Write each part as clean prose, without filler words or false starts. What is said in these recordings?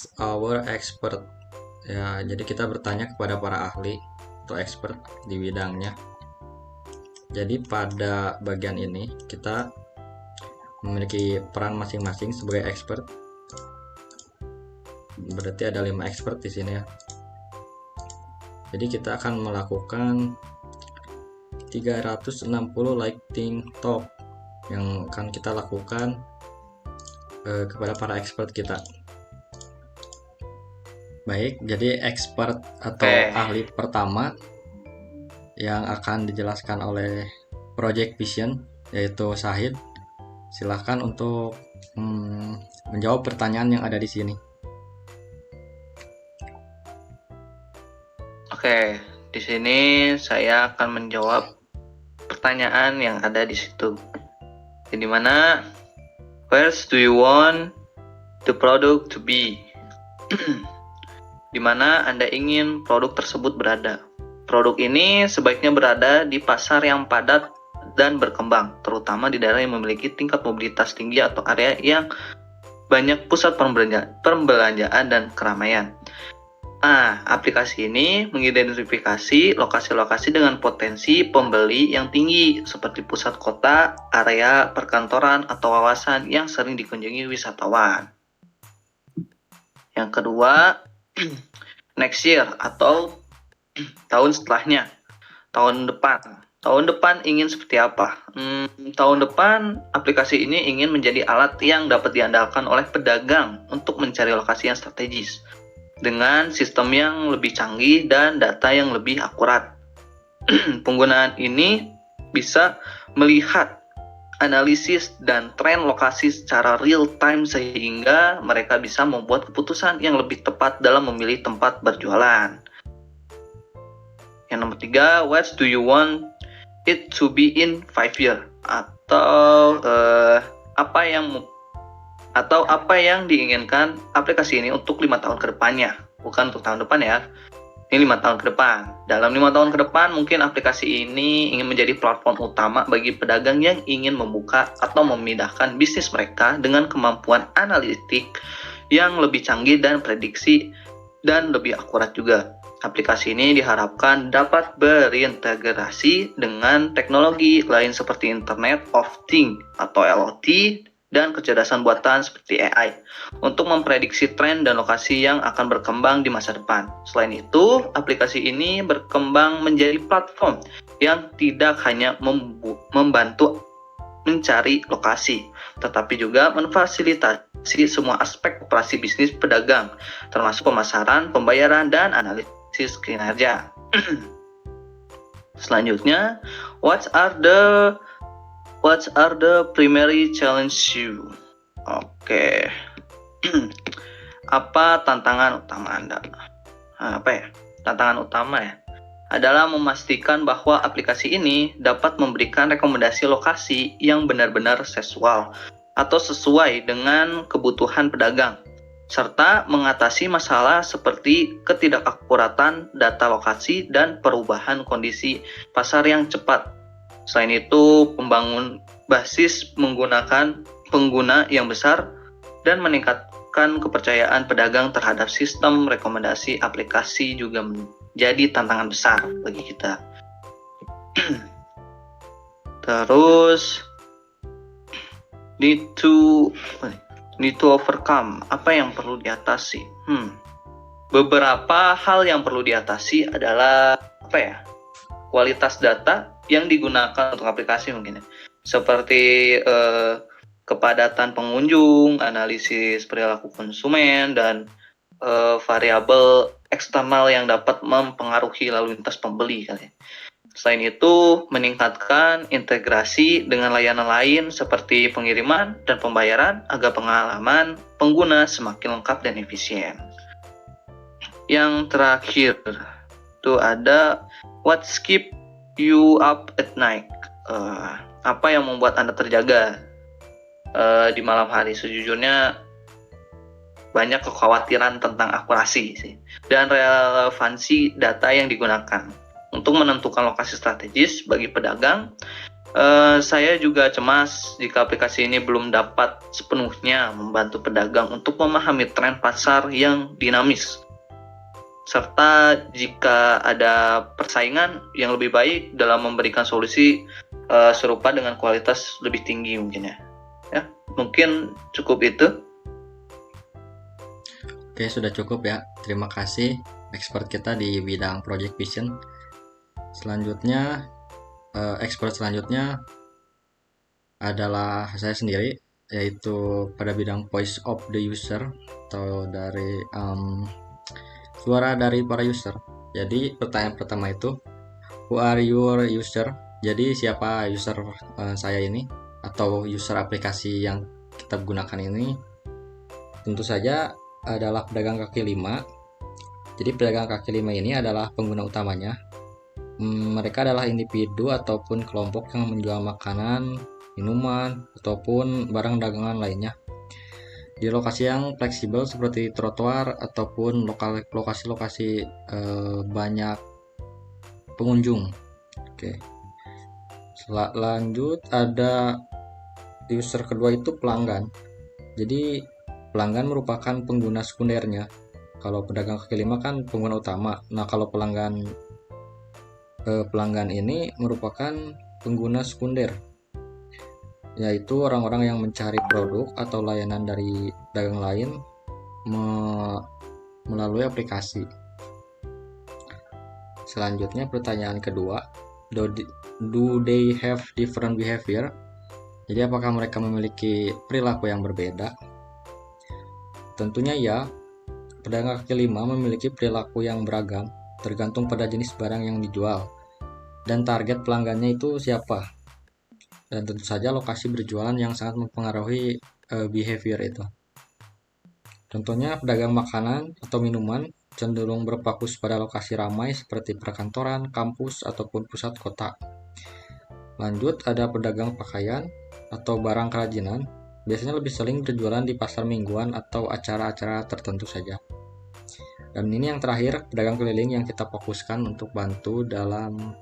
ask our expert. Ya, jadi kita bertanya kepada para ahli atau expert di bidangnya. Jadi pada bagian ini kita memiliki peran masing-masing sebagai expert. Berarti ada 5 expert di sini ya. Jadi kita akan melakukan 360 lightning talk yang akan kita lakukan kepada para expert kita. Baik, jadi expert atau ahli pertama yang akan dijelaskan oleh Project Vision yaitu Syahid. Silahkan untuk menjawab pertanyaan yang ada di sini. Oke, di sini saya akan menjawab pertanyaan yang ada di situ. Di mana, where do you want the product to be? Di mana Anda ingin produk tersebut berada. Produk ini sebaiknya berada di pasar yang padat dan berkembang, terutama di daerah yang memiliki tingkat mobilitas tinggi atau area yang banyak pusat perbelanjaan dan keramaian. Aplikasi ini mengidentifikasi lokasi-lokasi dengan potensi pembeli yang tinggi seperti pusat kota, area perkantoran, atau kawasan yang sering dikunjungi wisatawan. Yang kedua, next year atau tahun setelahnya, tahun depan. Tahun depan ingin seperti apa? Tahun depan aplikasi ini ingin menjadi alat yang dapat diandalkan oleh pedagang untuk mencari lokasi yang strategis dengan sistem yang lebih canggih dan data yang lebih akurat. Penggunaan ini bisa melihat analisis dan tren lokasi secara real time sehingga mereka bisa membuat keputusan yang lebih tepat dalam memilih tempat berjualan. Yang nomor 3, what do you want it to be in 5 years? Atau apa yang diinginkan aplikasi ini untuk 5 tahun ke depannya, bukan untuk tahun depan ya. Ini 5 tahun ke depan. Dalam 5 tahun ke depan, mungkin aplikasi ini ingin menjadi platform utama bagi pedagang yang ingin membuka atau memindahkan bisnis mereka dengan kemampuan analitik yang lebih canggih dan prediksi dan lebih akurat juga. Aplikasi ini diharapkan dapat berintegrasi dengan teknologi lain seperti Internet of Things atau IoT dan kecerdasan buatan seperti AI untuk memprediksi tren dan lokasi yang akan berkembang di masa depan. Selain itu, aplikasi ini berkembang menjadi platform yang tidak hanya membantu mencari lokasi, tetapi juga memfasilitasi semua aspek operasi bisnis pedagang, termasuk pemasaran, pembayaran, dan analisis kinerja. Selanjutnya, what are the primary challenge you? Oke. Apa tantangan utama Anda? Tantangan utama ya adalah memastikan bahwa aplikasi ini dapat memberikan rekomendasi lokasi yang benar-benar sesuai dengan kebutuhan pedagang, serta mengatasi masalah seperti ketidakakuratan data lokasi dan perubahan kondisi pasar yang cepat. Selain itu, pembangun basis menggunakan pengguna yang besar dan meningkatkan kepercayaan pedagang terhadap sistem rekomendasi aplikasi juga menjadi tantangan besar bagi kita. Terus, need to overcome. Apa yang perlu diatasi? Beberapa hal yang perlu diatasi adalah kualitas data yang digunakan untuk aplikasi mungkin ya. Seperti kepadatan pengunjung, analisis perilaku konsumen, dan variabel eksternal yang dapat mempengaruhi lalu lintas pembeli kali. Selain itu, meningkatkan integrasi dengan layanan lain seperti pengiriman dan pembayaran agar pengalaman pengguna semakin lengkap dan efisien. Yang terakhir itu ada what keep you up at night? Apa yang membuat Anda terjaga di malam hari? Sejujurnya banyak kekhawatiran tentang akurasi sih, dan relevansi data yang digunakan untuk menentukan lokasi strategis bagi pedagang Saya juga cemas jika aplikasi ini belum dapat sepenuhnya membantu pedagang untuk memahami tren pasar yang dinamis, serta jika ada persaingan yang lebih baik dalam memberikan solusi serupa dengan kualitas lebih tinggi mungkin ya. Ya, mungkin cukup itu. Oke, sudah cukup ya. Terima kasih expert kita di bidang Project Vision. Selanjutnya, expert selanjutnya adalah saya sendiri, yaitu pada bidang voice of the user atau dari suara dari para user. Jadi pertanyaan pertama itu, who are your user? Jadi siapa user saya ini atau user aplikasi yang kita gunakan ini? Tentu saja adalah pedagang kaki lima. Jadi pedagang kaki lima ini adalah pengguna utamanya. Mereka adalah individu ataupun kelompok yang menjual makanan, minuman, ataupun barang dagangan lainnya di lokasi yang fleksibel seperti trotoar ataupun lokasi-lokasi banyak pengunjung. Oke. Lanjut, ada user kedua itu pelanggan. Jadi pelanggan merupakan pengguna sekundernya. Kalau pedagang kaki lima kan pengguna utama. Nah, kalau pelanggan ini merupakan pengguna sekunder, yaitu orang-orang yang mencari produk atau layanan dari dagang lain melalui aplikasi. Selanjutnya pertanyaan kedua, do they have different behavior? Jadi apakah mereka memiliki perilaku yang berbeda? Tentunya ya, pedagang kaki lima memiliki perilaku yang beragam, tergantung pada jenis barang yang dijual dan target pelanggannya itu siapa. Dan tentu saja lokasi berjualan yang sangat mempengaruhi behavior itu. Contohnya pedagang makanan atau minuman cenderung berfokus pada lokasi ramai seperti perkantoran, kampus, ataupun pusat kota. Lanjut, ada pedagang pakaian atau barang kerajinan, biasanya lebih sering berjualan di pasar mingguan atau acara-acara tertentu saja. Dan ini yang terakhir, pedagang keliling yang kita fokuskan untuk bantu dalam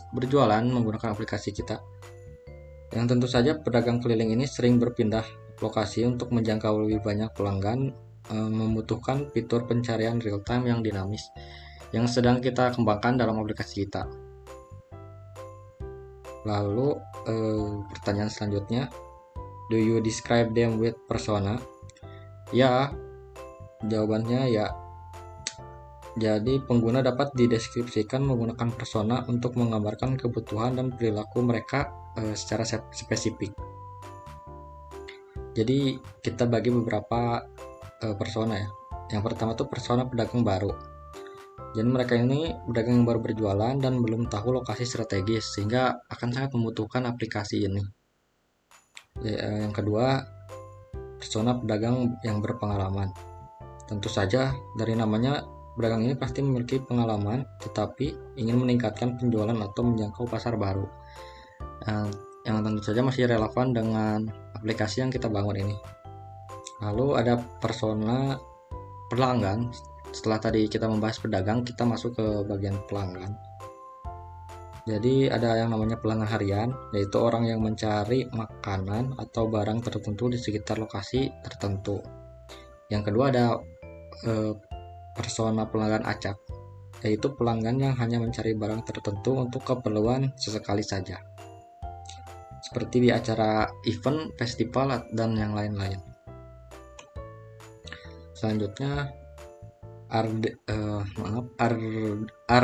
berjualan menggunakan aplikasi kita. Yang tentu saja pedagang keliling ini sering berpindah lokasi untuk menjangkau lebih banyak pelanggan, membutuhkan fitur pencarian real time yang dinamis yang sedang kita kembangkan dalam aplikasi kita. Lalu pertanyaan selanjutnya, do you describe them with persona? Ya, jawabannya ya. Jadi pengguna dapat dideskripsikan menggunakan persona untuk menggambarkan kebutuhan dan perilaku mereka secara spesifik. Jadi kita bagi beberapa persona ya. Yang pertama tuh persona pedagang baru. Jadi mereka ini pedagang yang baru berjualan dan belum tahu lokasi strategis sehingga akan sangat membutuhkan aplikasi ini. Yang kedua, persona pedagang yang berpengalaman. Tentu saja dari namanya, pedagang ini pasti memiliki pengalaman tetapi ingin meningkatkan penjualan atau menjangkau pasar baru. Yang tentu saja masih relevan dengan aplikasi yang kita bangun ini. Lalu ada persona pelanggan. Setelah tadi kita membahas pedagang, kita masuk ke bagian pelanggan. Jadi ada yang namanya pelanggan harian, yaitu orang yang mencari makanan atau barang tertentu di sekitar lokasi tertentu. Yang kedua ada persona pelanggan acak, yaitu pelanggan yang hanya mencari barang tertentu untuk keperluan sesekali saja, seperti di acara event, festival, dan yang lain-lain. Selanjutnya, are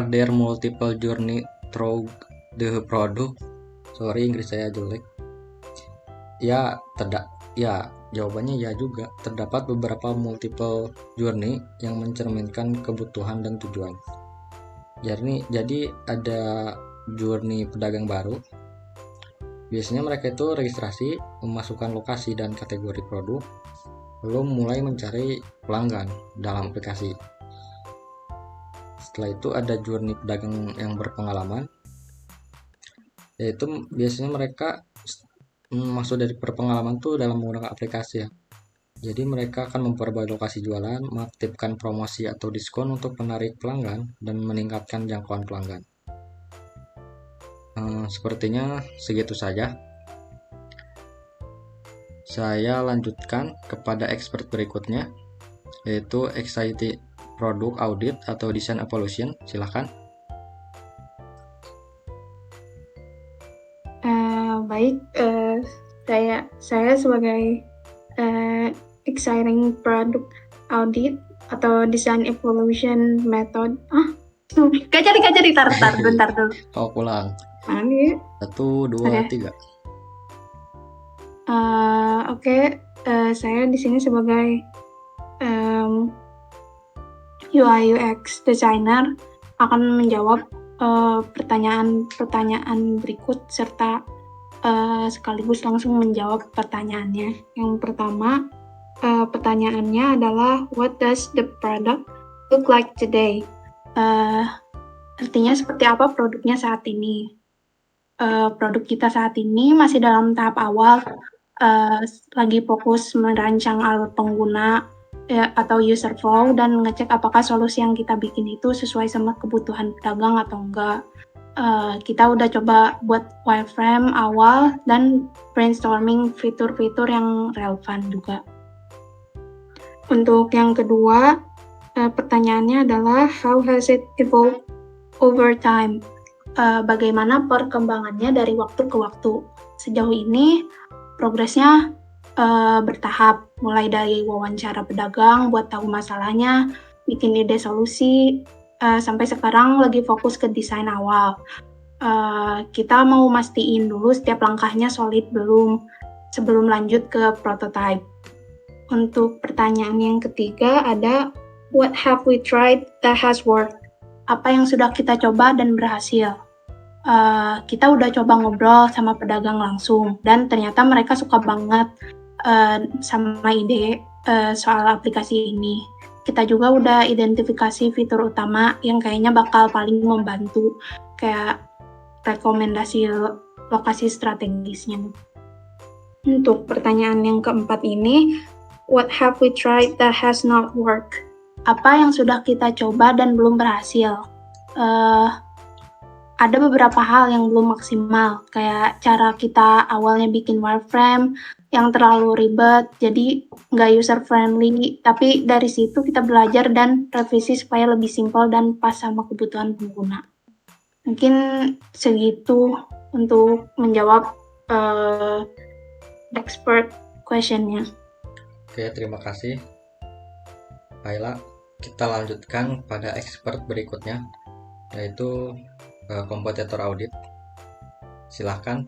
there multiple journey through the product? Sorry, Inggris saya jelek. Ya, jawabannya ya juga. Terdapat beberapa multiple journey yang mencerminkan kebutuhan dan tujuan. Jadi ada journey pedagang baru. Biasanya mereka itu registrasi, memasukkan lokasi dan kategori produk, belum mulai mencari pelanggan dalam aplikasi. Setelah itu ada journey pedagang yang berpengalaman, yaitu biasanya mereka maksud dari berpengalaman tuh dalam menggunakan aplikasi ya. Jadi mereka akan memperbarui lokasi jualan, mengaktifkan promosi atau diskon untuk menarik pelanggan dan meningkatkan jangkauan pelanggan. Sepertinya segitu saja. Saya lanjutkan kepada expert berikutnya, yaitu Anxiety Product Audit atau Design Evolution. Silahkan. Baik, saya sebagai Exciting Product Audit atau Design Evolution Method. Gak jadi, tar, bentar dulu. Oh, pulang. Mana nih? 1, 2, Oke. 3. Oke, saya di sini sebagai UI UX designer akan menjawab pertanyaan berikut serta sekaligus langsung menjawab pertanyaannya. Yang pertama, pertanyaannya adalah what does the product look like today? Artinya seperti apa produknya saat ini? Produk kita saat ini masih dalam tahap awal, lagi fokus merancang alur pengguna atau user flow dan ngecek apakah solusi yang kita bikin itu sesuai sama kebutuhan pedagang atau enggak. Kita udah coba buat wireframe awal dan brainstorming fitur-fitur yang relevan juga. Untuk yang kedua, pertanyaannya adalah how has it evolved over time? Bagaimana perkembangannya dari waktu ke waktu? Sejauh ini progresnya bertahap, mulai dari wawancara pedagang buat tahu masalahnya, bikin ide solusi, sampai sekarang lagi fokus ke desain awal. Kita mau mastiin dulu setiap langkahnya solid belum, sebelum lanjut ke prototype. Untuk pertanyaan yang ketiga ada what have we tried that has worked? Apa yang sudah kita coba dan berhasil? Kita udah coba ngobrol sama pedagang langsung dan ternyata mereka suka banget sama ide soal aplikasi ini. Kita juga udah identifikasi fitur utama yang kayaknya bakal paling membantu, kayak rekomendasi lokasi strategisnya. Untuk pertanyaan yang keempat ini, what have we tried that has not worked? Apa yang sudah kita coba dan belum berhasil? Ada beberapa hal yang belum maksimal, kayak cara kita awalnya bikin wireframe yang terlalu ribet, jadi nggak user-friendly, tapi dari situ kita belajar dan revisi supaya lebih simpel dan pas sama kebutuhan pengguna. Mungkin segitu untuk menjawab expert question-nya. Oke, terima kasih Kaila. Kita lanjutkan pada expert berikutnya, yaitu kompetitor audit. Silahkan.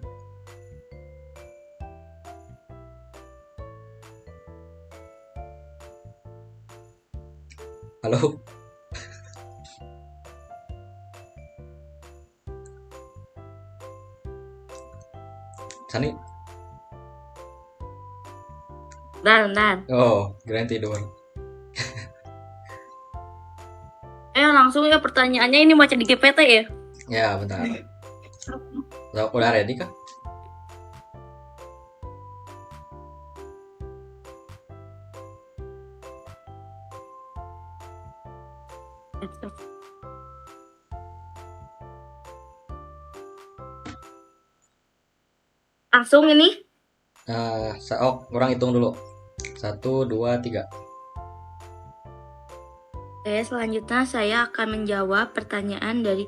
Halo. Sani. Bentar. Oh, kirain tidur. Langsung ya pertanyaannya, ini macam di GPT ya? Ya, bentar. Udah ready kah? Langsung ini? Orang hitung dulu. 1, 2, 3. Oke, selanjutnya saya akan menjawab pertanyaan dari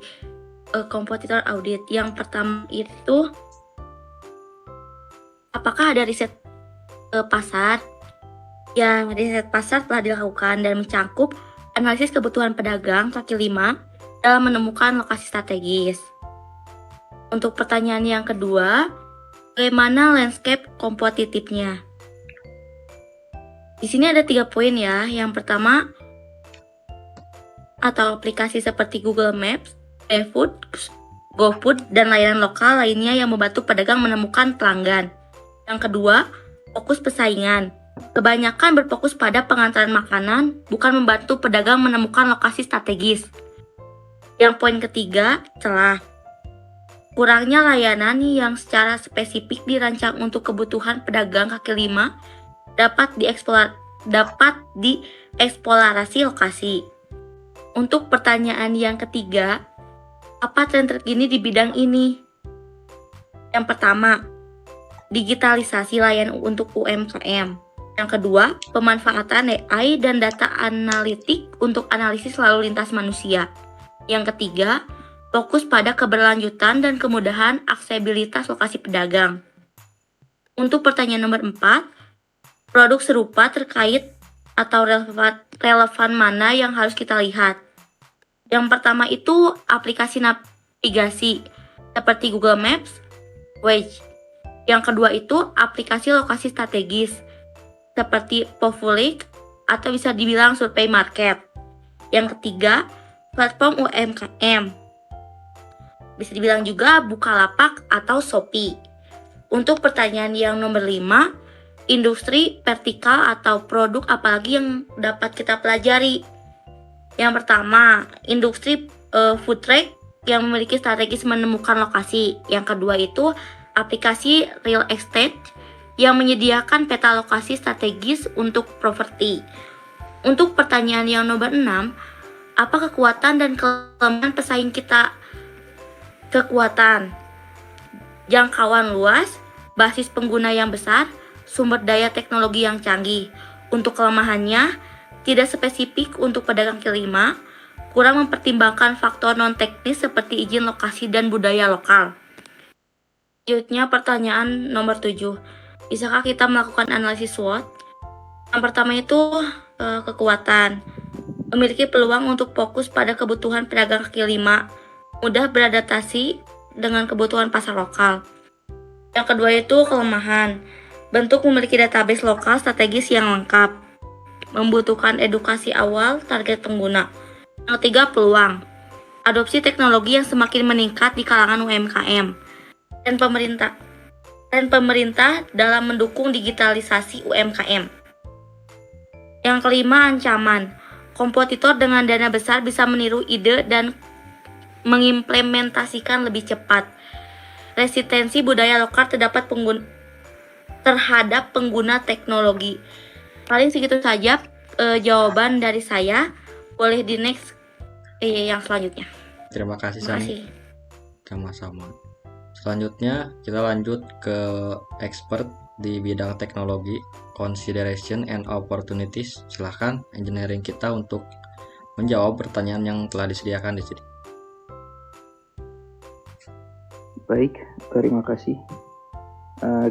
kompetitor audit. Yang pertama itu, apakah ada riset pasar? Yang riset pasar telah dilakukan dan mencakup analisis kebutuhan pedagang kaki lima dalam menemukan lokasi strategis. Untuk pertanyaan yang kedua, bagaimana landscape kompetitifnya? Di sini ada 3 poin ya. Yang pertama, atau aplikasi seperti Google Maps, GoFood, GoFood, dan layanan lokal lainnya yang membantu pedagang menemukan pelanggan. Yang kedua, fokus persaingan. Kebanyakan berfokus pada pengantaran makanan, bukan membantu pedagang menemukan lokasi strategis. Yang poin ketiga, celah. Kurangnya layanan yang secara spesifik dirancang untuk kebutuhan pedagang kaki lima dapat dieksplorasi lokasi. Untuk pertanyaan yang ketiga, apa tren terkini di bidang ini? Yang pertama, digitalisasi layanan untuk UMKM. Yang kedua, pemanfaatan AI dan data analitik untuk analisis lalu lintas manusia. Yang ketiga, fokus pada keberlanjutan dan kemudahan aksesibilitas lokasi pedagang. Untuk pertanyaan nomor 4, produk serupa terkait atau relevan mana yang harus kita lihat? Yang pertama itu aplikasi navigasi seperti Google Maps, Waze. Yang kedua itu aplikasi lokasi strategis seperti Povulic atau bisa dibilang Survey Market. Yang ketiga, platform UMKM. Bisa dibilang juga Bukalapak atau Shopee. Untuk pertanyaan yang nomor 5, industri vertikal atau produk apalagi yang dapat kita pelajari? Yang pertama, industri food track yang memiliki strategis menemukan lokasi. Yang kedua itu aplikasi real estate yang menyediakan peta lokasi strategis untuk properti. Untuk pertanyaan yang nomor 6, apa kekuatan dan kelemahan pesaing kita? Kekuatan, jangkauan luas, basis pengguna yang besar, sumber daya teknologi yang canggih. Untuk kelemahannya, tidak spesifik untuk pedagang kaki lima, kurang mempertimbangkan faktor non-teknis seperti izin lokasi dan budaya lokal. Selanjutnya pertanyaan nomor 7. Bisakah kita melakukan analisis SWOT? Yang pertama itu kekuatan. Memiliki peluang untuk fokus pada kebutuhan pedagang kaki lima, mudah beradaptasi dengan kebutuhan pasar lokal. Yang kedua itu kelemahan. Bentuk memiliki database lokal strategis yang lengkap. Membutuhkan edukasi awal target pengguna. Yang ketiga, peluang. Adopsi teknologi yang semakin meningkat di kalangan UMKM. Dan pemerintah dalam mendukung digitalisasi UMKM. Yang kelima, ancaman. Kompetitor dengan dana besar bisa meniru ide dan mengimplementasikan lebih cepat. Resistensi budaya lokal terdapat terhadap pengguna teknologi. Paling segitu saja jawaban dari saya. Boleh di next yang selanjutnya. Terima kasih Terima Sani. kasih. Sama-sama. Selanjutnya kita lanjut ke expert di bidang teknologi, consideration and opportunities. Silahkan engineering kita untuk menjawab pertanyaan yang telah disediakan di sini. Baik, terima kasih.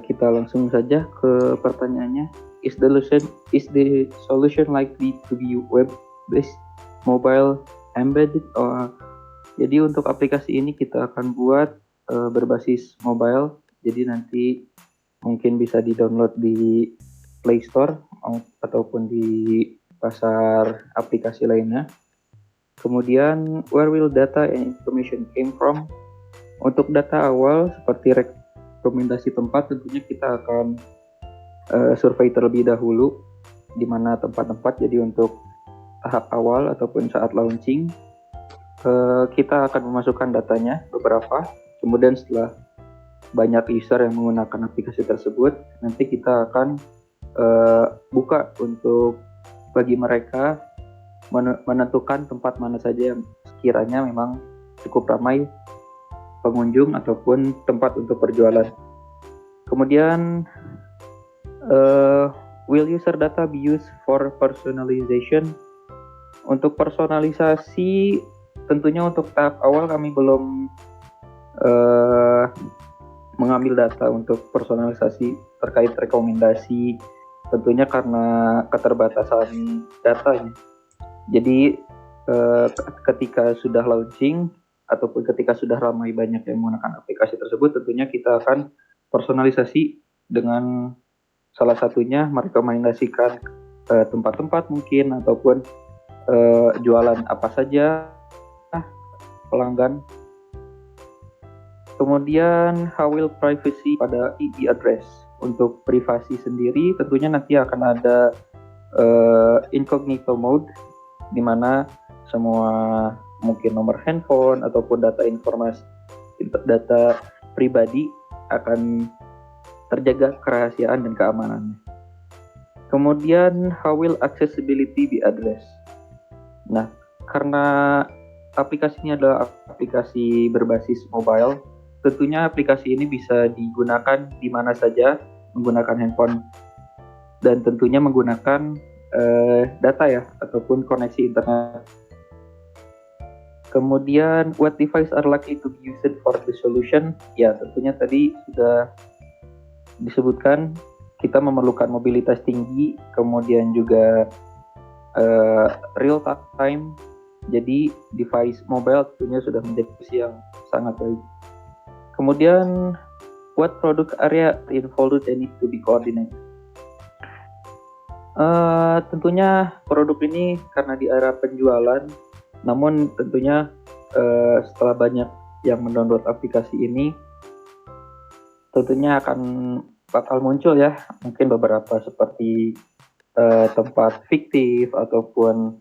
Kita langsung saja ke pertanyaannya. Is the solution likely to be web-based, mobile, embedded, or jadi untuk aplikasi ini kita akan buat berbasis mobile. Jadi nanti mungkin bisa di-download di Play Store ataupun di pasar aplikasi lainnya. Kemudian, where will data and information came from? Untuk data awal seperti rekomendasi tempat, tentunya kita akan survei terlebih dahulu di mana tempat-tempat. Jadi untuk tahap awal ataupun saat launching kita akan memasukkan datanya beberapa. Kemudian setelah banyak user yang menggunakan aplikasi tersebut, nanti kita akan buka untuk bagi mereka menentukan tempat mana saja yang sekiranya memang cukup ramai pengunjung ataupun tempat untuk perjualan. Kemudian will user data be used for personalization? Untuk personalisasi, tentunya untuk tahap awal kami belum mengambil data untuk personalisasi terkait rekomendasi, tentunya karena keterbatasan datanya. Jadi ketika sudah launching ataupun ketika sudah ramai banyak yang menggunakan aplikasi tersebut, tentunya kita akan personalisasi dengan salah satunya merekomendasikan tempat-tempat mungkin ataupun jualan apa saja pelanggan. Kemudian how will privacy pada IP address? Untuk privasi sendiri tentunya nanti akan ada incognito mode, di mana semua mungkin nomor handphone ataupun data pribadi akan terjaga kerahasiaan dan keamanannya. Kemudian how will accessibility be addressed? Nah, karena aplikasinya adalah aplikasi berbasis mobile, tentunya aplikasi ini bisa digunakan di mana saja menggunakan handphone dan tentunya menggunakan data ya ataupun koneksi internet. Kemudian what device are likely to be used for the solution? Ya, tentunya tadi sudah disebutkan kita memerlukan mobilitas tinggi, kemudian juga real time. Jadi device mobile tentunya sudah menjadi opsi yang sangat baik. Kemudian what product area involved and need to be coordinated? Tentunya produk ini karena di era penjualan, namun tentunya setelah banyak yang mendownload aplikasi ini, tentunya akan bakal muncul ya mungkin beberapa seperti tempat fiktif ataupun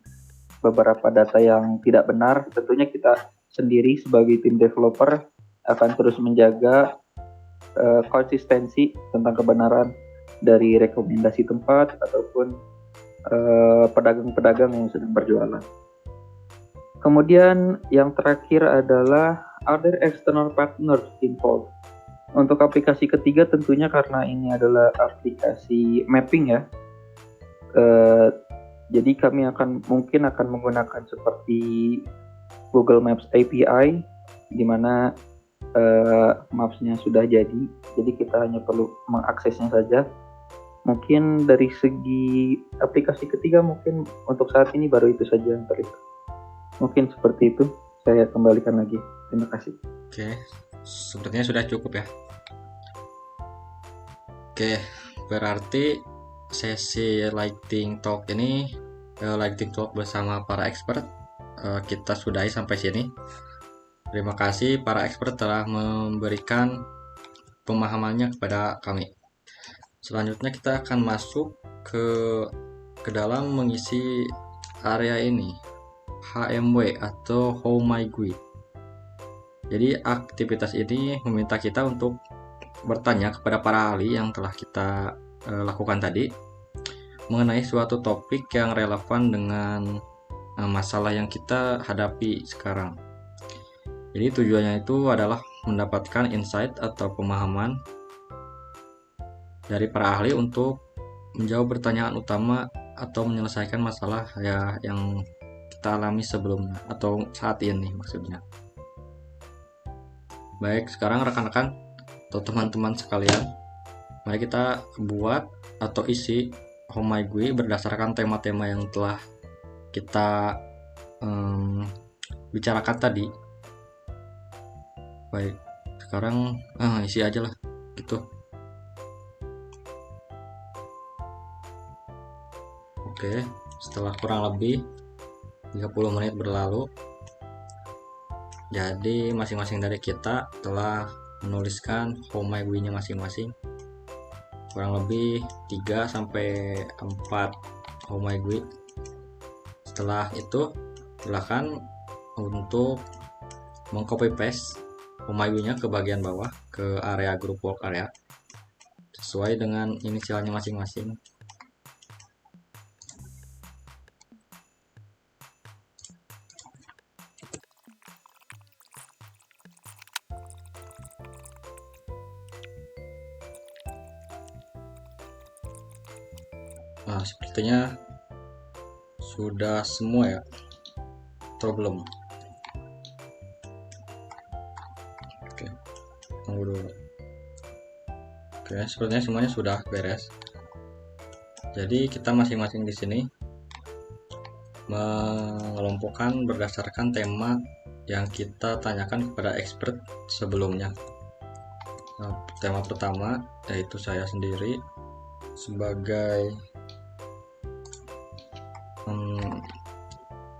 beberapa data yang tidak benar. Tentunya kita sendiri sebagai tim developer akan terus menjaga konsistensi tentang kebenaran dari rekomendasi tempat ataupun pedagang-pedagang yang sedang berjualan. Kemudian yang terakhir adalah other external partners involved. Untuk aplikasi ketiga tentunya karena ini adalah aplikasi mapping ya. Jadi kami mungkin akan menggunakan seperti Google Maps API di mana maps-nya sudah jadi kita hanya perlu mengaksesnya saja. Mungkin dari segi aplikasi ketiga mungkin untuk saat ini baru itu saja yang terlihat. Mungkin seperti itu, saya kembalikan lagi. Terima kasih. Oke, sepertinya sudah cukup ya. Oke, berarti sesi lighting talk bersama para expert kita sudahi sampai sini. Terima kasih para expert telah memberikan pemahamannya kepada kami. Selanjutnya kita akan masuk ke dalam mengisi area ini, HMW atau How My GUI. Jadi aktivitas ini meminta kita untuk bertanya kepada para ahli yang telah kita lakukan tadi mengenai suatu topik yang relevan dengan masalah yang kita hadapi sekarang. Jadi tujuannya itu adalah mendapatkan insight atau pemahaman dari para ahli untuk menjawab pertanyaan utama atau menyelesaikan masalah ya yang kita alami sebelumnya atau saat ini maksudnya. Baik, sekarang rekan-rekan atau teman-teman sekalian, mari kita buat atau isi How My GUI berdasarkan tema-tema yang telah kita bicarakan tadi. Baik, sekarang isi aja lah gitu. Oke, setelah kurang lebih 30 menit berlalu, jadi masing-masing dari kita telah menuliskan How My GUI-nya masing-masing, kurang lebih 3-4 How My GUI. Setelah itu silakan untuk mengcopy paste How My GUI-nya ke bagian bawah, ke area group work area sesuai dengan inisialnya masing-masing. Nah, sepertinya sudah semua ya, atau belum? Oke, tunggu dulu. Oke, sepertinya semuanya sudah beres. Jadi kita masing-masing di sini mengelompokkan berdasarkan tema yang kita tanyakan kepada expert sebelumnya. Nah, tema pertama yaitu saya sendiri sebagai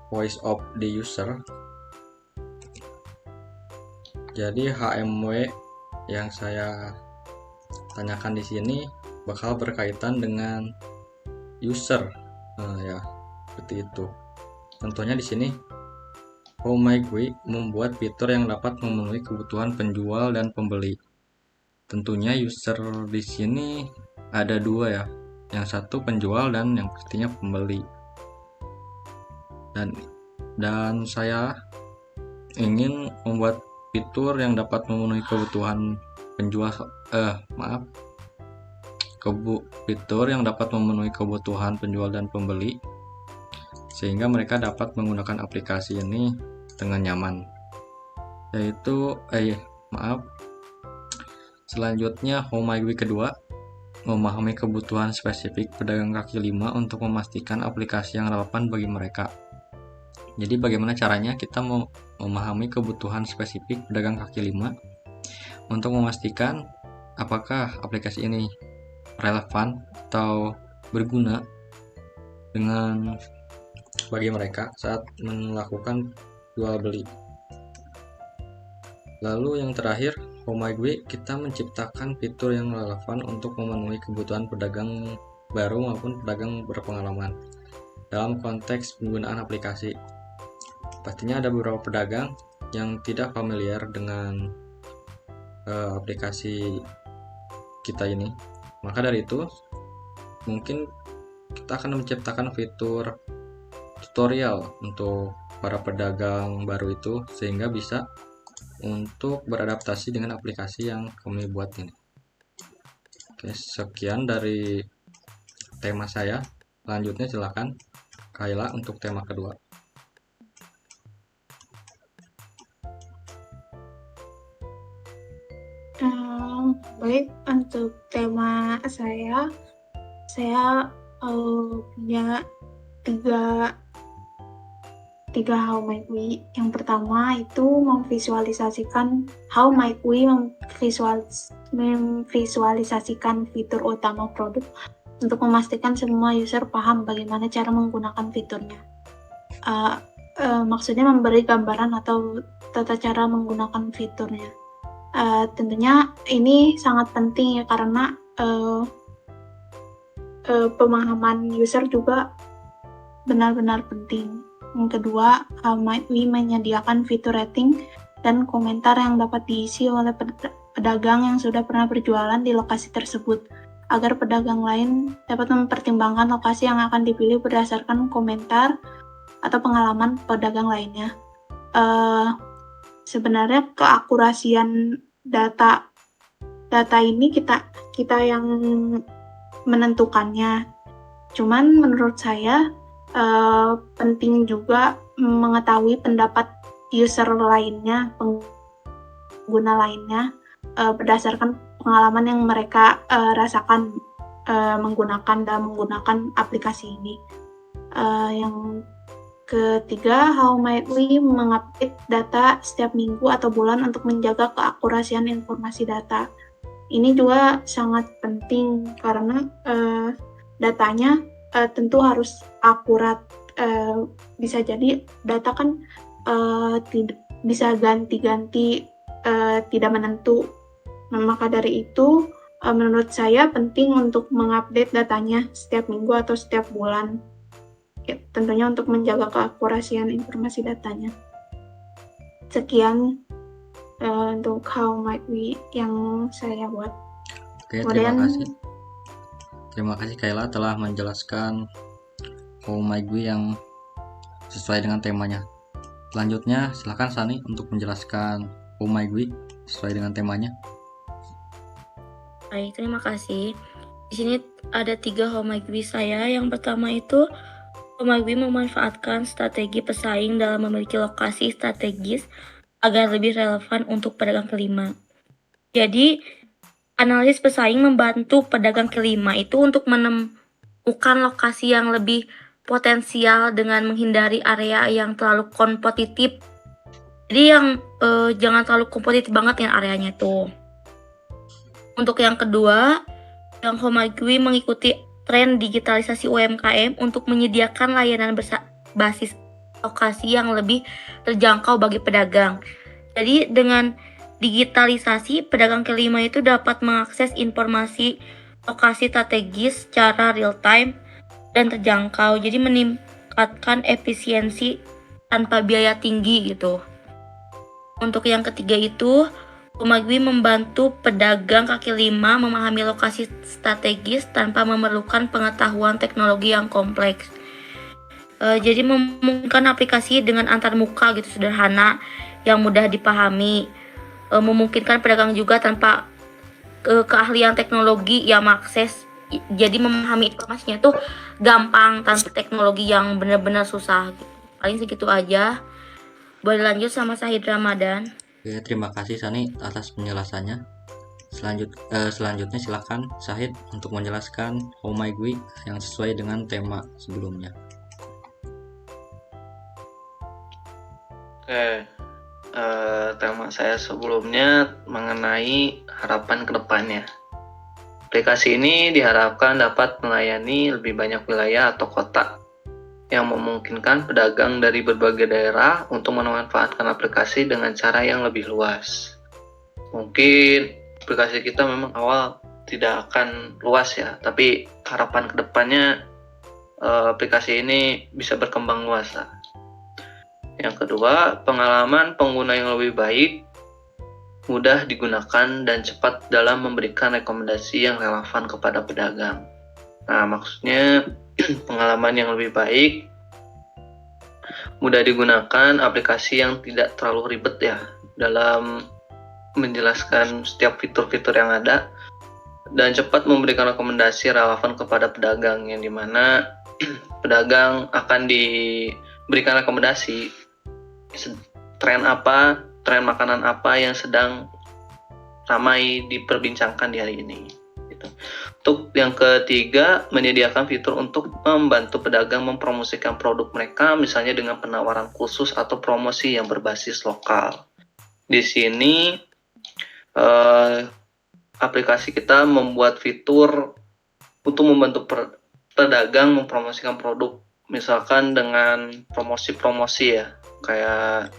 voice of the user. Jadi HMW yang saya tanyakan di sini bakal berkaitan dengan user. Ya, seperti itu. Contohnya di sini How My GUI membuat fitur yang dapat memenuhi kebutuhan penjual dan pembeli. Tentunya user di sini ada dua ya. Yang satu penjual dan yang pastinya pembeli. Dan saya ingin membuat fitur yang dapat memenuhi kebutuhan penjual fitur yang dapat memenuhi kebutuhan penjual dan pembeli sehingga mereka dapat menggunakan aplikasi ini dengan nyaman. Yaitu selanjutnya How My Week kedua, memahami kebutuhan spesifik pedagang kaki lima untuk memastikan aplikasi yang relevan bagi mereka. Jadi bagaimana caranya kita mau memahami kebutuhan spesifik pedagang kaki lima untuk memastikan apakah aplikasi ini relevan atau berguna bagi mereka saat melakukan jual beli. Lalu yang terakhir, How My Week, kita menciptakan fitur yang relevan untuk memenuhi kebutuhan pedagang baru maupun pedagang berpengalaman dalam konteks penggunaan aplikasi. Pastinya ada beberapa pedagang yang tidak familiar dengan aplikasi kita ini. Maka dari itu, mungkin kita akan menciptakan fitur tutorial untuk para pedagang baru itu sehingga bisa untuk beradaptasi dengan aplikasi yang kami buat ini. Oke, sekian dari tema saya. Selanjutnya silakan Kayla untuk tema kedua. Baik, untuk tema saya punya tiga how might we. Yang pertama itu memvisualisasikan how might we memvisualisasikan fitur utama produk untuk memastikan semua user paham bagaimana cara menggunakan fiturnya. Maksudnya memberi gambaran atau tata cara menggunakan fiturnya. Tentunya ini sangat penting ya karena pemahaman user juga benar-benar penting. Yang kedua, how might we menyediakan fitur rating dan komentar yang dapat diisi oleh pedagang yang sudah pernah berjualan di lokasi tersebut, agar pedagang lain dapat mempertimbangkan lokasi yang akan dipilih berdasarkan komentar atau pengalaman pedagang lainnya. Sebenarnya keakurasian data ini kita yang menentukannya. Cuman menurut saya penting juga mengetahui pendapat user lainnya, pengguna lainnya berdasarkan pengalaman yang mereka rasakan menggunakan aplikasi ini. Yang ketiga, how might we mengupdate data setiap minggu atau bulan untuk menjaga keakurasian informasi data. Ini juga sangat penting karena datanya tentu harus akurat. Bisa jadi data kan bisa ganti-ganti, tidak menentu. Nah, maka dari itu menurut saya penting untuk mengupdate datanya setiap minggu atau setiap bulan. Ya, tentunya untuk menjaga keakurasian informasi datanya. Sekian untuk how might we yang saya buat. Oke, terima kasih. Terima kasih Kayla telah menjelaskan how might we yang sesuai dengan temanya. Selanjutnya silakan Sani untuk menjelaskan how might we sesuai dengan temanya. Baik, terima kasih. Di sini ada 3 how might we saya. Yang pertama itu how might we memanfaatkan strategi pesaing dalam memiliki lokasi strategis agar lebih relevan untuk pedagang kelima. Jadi, analis pesaing membantu pedagang kelima itu untuk menemukan lokasi yang lebih potensial dengan menghindari area yang terlalu kompetitif. Jadi yang jangan terlalu kompetitif banget dengan areanya tuh. Untuk yang kedua, yang how might we mengikuti tren digitalisasi UMKM untuk menyediakan layanan basis lokasi yang lebih terjangkau bagi pedagang. Jadi dengan digitalisasi, pedagang kelima itu dapat mengakses informasi lokasi strategis secara real time dan terjangkau. Jadi meningkatkan efisiensi tanpa biaya tinggi gitu. Untuk yang ketiga itu, Umagwi membantu pedagang kaki lima memahami lokasi strategis tanpa memerlukan pengetahuan teknologi yang kompleks. Jadi memungkinkan aplikasi dengan antar muka gitu, sederhana, yang mudah dipahami. memungkinkan pedagang juga tanpa keahlian teknologi yang mengakses, jadi memahami informasinya tuh gampang tanpa teknologi yang benar-benar susah gitu. Paling segitu aja. Boleh lanjut sama Sahid Ramadan. Oke, terima kasih Sani atas penjelasannya. Selanjutnya silakan Sahid untuk menjelaskan How My GUI yang sesuai dengan tema sebelumnya. Oke, tema saya sebelumnya mengenai harapan kedepannya. Aplikasi ini diharapkan dapat melayani lebih banyak wilayah atau kota yang memungkinkan pedagang dari berbagai daerah untuk memanfaatkan aplikasi dengan cara yang lebih luas. Mungkin aplikasi kita memang awal tidak akan luas ya, tapi harapan kedepannya aplikasi ini bisa berkembang luas lah. Yang kedua, pengalaman pengguna yang lebih baik, mudah digunakan dan cepat dalam memberikan rekomendasi yang relevan kepada pedagang. Nah, maksudnya pengalaman yang lebih baik, mudah digunakan, aplikasi yang tidak terlalu ribet ya dalam menjelaskan setiap fitur-fitur yang ada, dan cepat memberikan rekomendasi relevan kepada pedagang, yang dimana pedagang akan diberikan rekomendasi tren makanan apa yang sedang ramai diperbincangkan di hari ini. Gitu. Untuk yang ketiga, menyediakan fitur untuk membantu pedagang mempromosikan produk mereka, misalnya dengan penawaran khusus atau promosi yang berbasis lokal. Di sini aplikasi kita membuat fitur untuk membantu pedagang mempromosikan produk, misalkan dengan promosi-promosi ya, kayak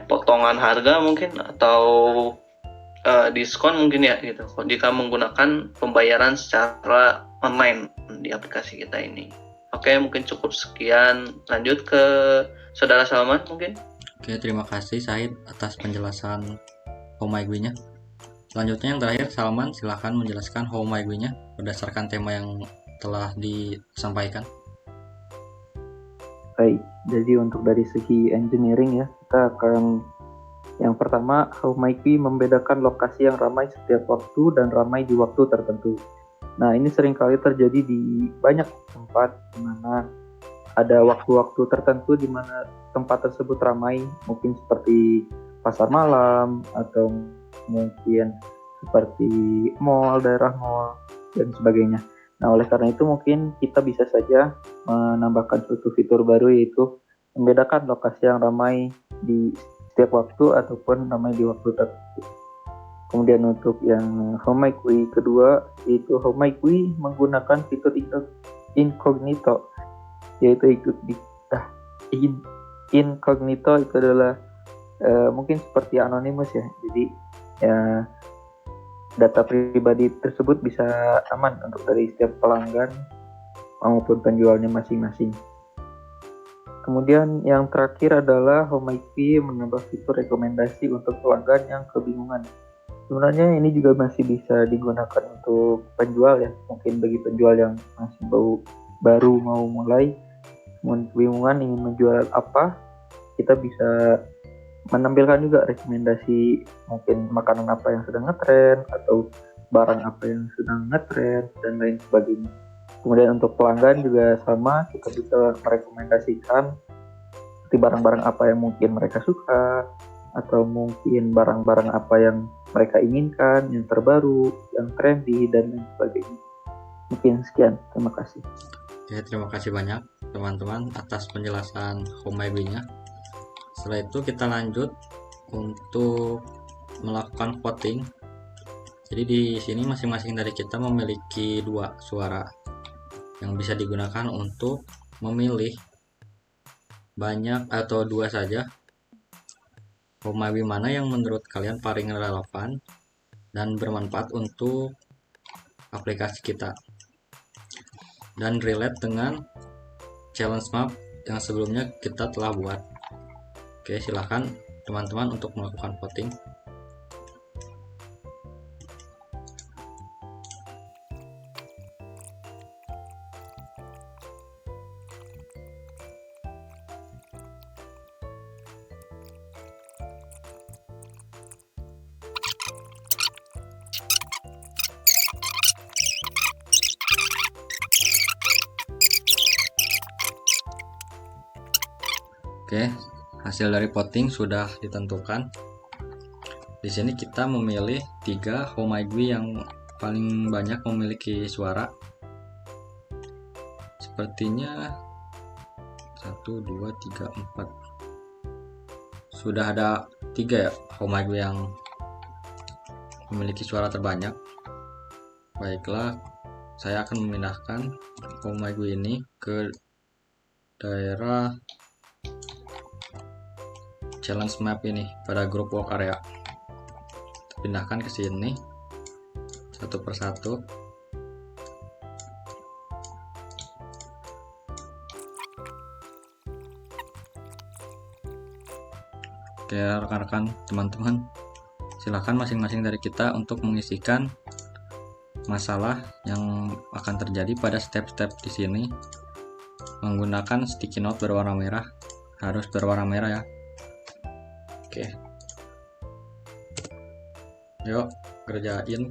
potongan harga mungkin, atau diskon mungkin ya gitu, jika menggunakan pembayaran secara online di aplikasi kita ini. Oke, mungkin cukup sekian. Lanjut ke Saudara Salman mungkin. Oke, terima kasih Said atas penjelasan How My GUI-nya. Selanjutnya yang terakhir, Salman silahkan menjelaskan How My GUI-nya berdasarkan tema yang telah disampaikan. Baik, jadi untuk dari segi engineering ya, kita akan yang pertama, How My GUI membedakan lokasi yang ramai setiap waktu dan ramai di waktu tertentu. Nah, ini seringkali terjadi di banyak tempat di mana ada waktu-waktu tertentu di mana tempat tersebut ramai, mungkin seperti pasar malam atau mungkin seperti mall, daerah mall, dan sebagainya. Nah, oleh karena itu mungkin kita bisa saja menambahkan suatu fitur baru, yaitu membedakan lokasi yang ramai di setiap waktu ataupun ramai di waktu tertentu. Kemudian untuk yang How My GUI kedua, yaitu How My GUI menggunakan fitur incognito, yaitu incognito itu adalah mungkin seperti anonymous ya. Jadi ya, data pribadi tersebut bisa aman untuk dari setiap pelanggan maupun penjualnya masing-masing. Kemudian yang terakhir adalah How My GUI menambah fitur rekomendasi untuk pelanggan yang kebingungan. Sebenarnya ini juga masih bisa digunakan untuk penjual ya, mungkin bagi penjual yang masih baru mau mulai, kebingungan ingin menjual apa, kita bisa menampilkan juga rekomendasi mungkin makanan apa yang sedang ngetren atau barang apa yang sedang ngetren dan lain sebagainya. Kemudian untuk pelanggan juga sama, kita bisa merekomendasikan seperti barang-barang apa yang mungkin mereka suka atau mungkin barang-barang apa yang mereka inginkan, yang terbaru, yang trendy dan lain sebagainya. Mungkin sekian, terima kasih. Oke, terima kasih banyak teman-teman atas penjelasan How My GUI-nya. Setelah itu kita lanjut untuk melakukan voting. Jadi di sini masing-masing dari kita memiliki 2 suara yang bisa digunakan untuk memilih banyak atau 2 saja How My GUI mana yang menurut kalian paling relevan dan bermanfaat untuk aplikasi kita dan relate dengan challenge map yang sebelumnya kita telah buat. Oke, silahkan teman-teman untuk melakukan voting. Oke, hasil dari voting sudah ditentukan. Di sini kita memilih 3 Homaigui yang paling banyak memiliki suara. Sepertinya 1, 2, 3, 4. Sudah ada 3 ya Homaigui yang memiliki suara terbanyak. Baiklah, saya akan memindahkan Homaigui ini ke daerah challenge map ini pada grup work area. Pindahkan ke sini satu persatu. Oke, rekan-rekan, teman-teman, silakan masing-masing dari kita untuk mengisikan masalah yang akan terjadi pada step-step di sini menggunakan sticky note berwarna merah. Harus berwarna merah ya. Oke. Yuk, kerjain.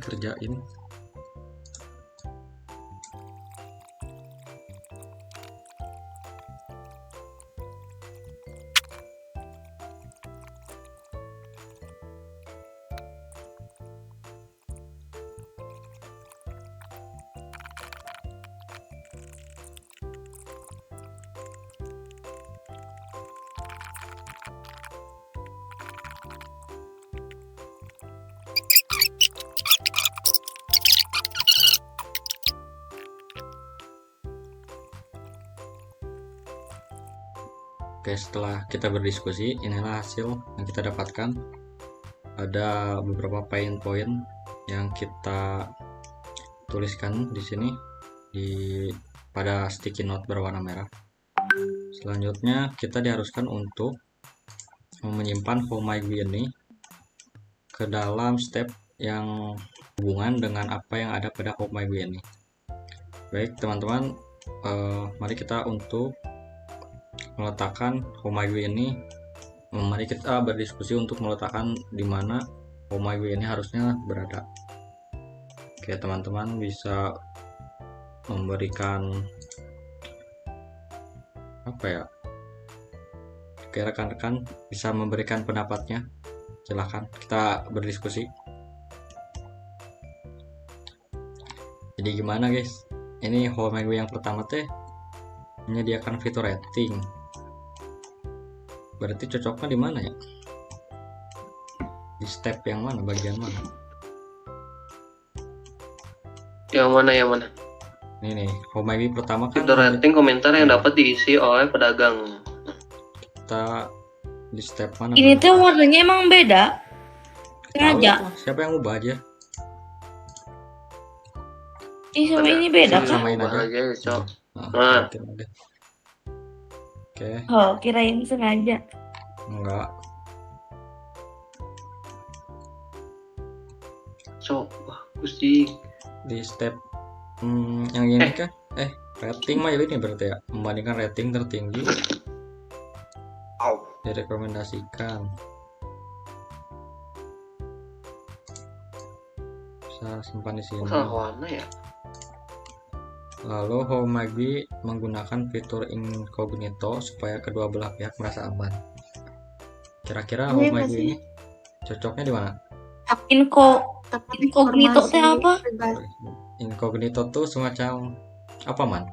Oke, setelah kita berdiskusi, inilah hasil yang kita dapatkan. Ada beberapa poin-poin yang kita tuliskan di sini pada sticky note berwarna merah. Selanjutnya kita diharuskan untuk menyimpan Homaigui ini ke dalam step yang hubungan dengan apa yang ada pada Homaigui ini. Baik teman-teman, mari kita untuk meletakkan Homaigui ini, mari kita berdiskusi untuk meletakkan di mana Homaigui ini harusnya berada. Oke, teman-teman bisa memberikan apa ya? Oke, rekan-rekan bisa memberikan pendapatnya. Silahkan kita berdiskusi. Jadi gimana guys? Ini Homaigui yang pertama teh menyediakan fitur rating. Berarti cocoknya di mana ya? Di step yang mana? Bagian mana? Yang mana? Ini nih, Homaigui pertama kan Fitur rating komentar yang dapat diisi oleh pedagang. kita di step mana? Ini tuh warnanya emang beda. Sengaja. Tahu, siapa yang ubah aja? Ini sama ini beda kan? Samain aja. Cok. Nah, aja. Oke, Oh, kirain sengaja. enggak. Cok, bagus sih. Di step yang ini kan rating mah ini berarti ya, membandingkan rating tertinggi direkomendasikan. Bisa simpan di sini. Salah warna ya? Lalu Homaigui menggunakan fitur incognito supaya kedua belah pihak merasa aman. Kira-kira Ini Homaigui masih ini cocoknya di mana? dapat Incognito teh informasi apa? pribadi. Incognito tuh semacam apa man?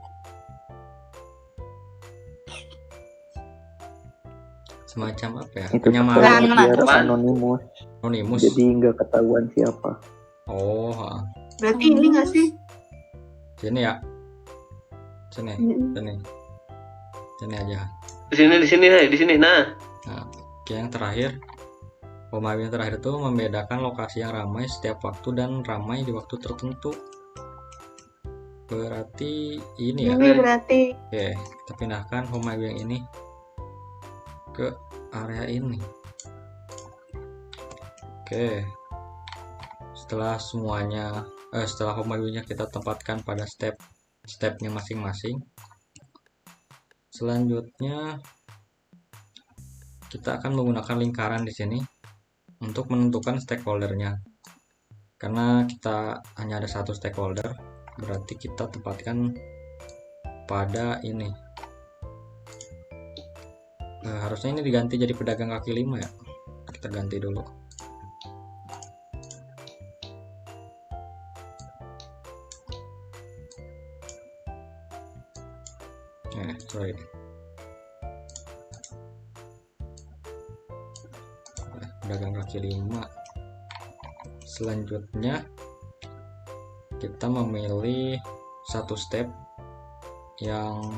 Semacam apa ya? Itu Penyamaran biar Apaan? anonimus, jadi nggak ketahuan siapa. Oh, Berarti ini nggak sih? sini ya. Sini aja. Di sini. Nah, Nah, oke, yang terakhir, Homaigui yang terakhir itu membedakan lokasi yang ramai setiap waktu dan ramai di waktu tertentu. Berarti ini ya. Ini berarti Oke, kita pindahkan Homaigui yang ini ke area ini. Oke. Setelah Homaigui-nya kita tempatkan pada stepnya masing-masing. Selanjutnya kita akan menggunakan lingkaran di sini untuk menentukan stakeholdernya. Karena kita hanya ada satu stakeholder, berarti kita tempatkan pada ini. Harusnya ini diganti jadi pedagang kaki lima ya. Kita ganti dulu. Sorry. Pedagang kaki lima. Selanjutnya kita memilih satu step yang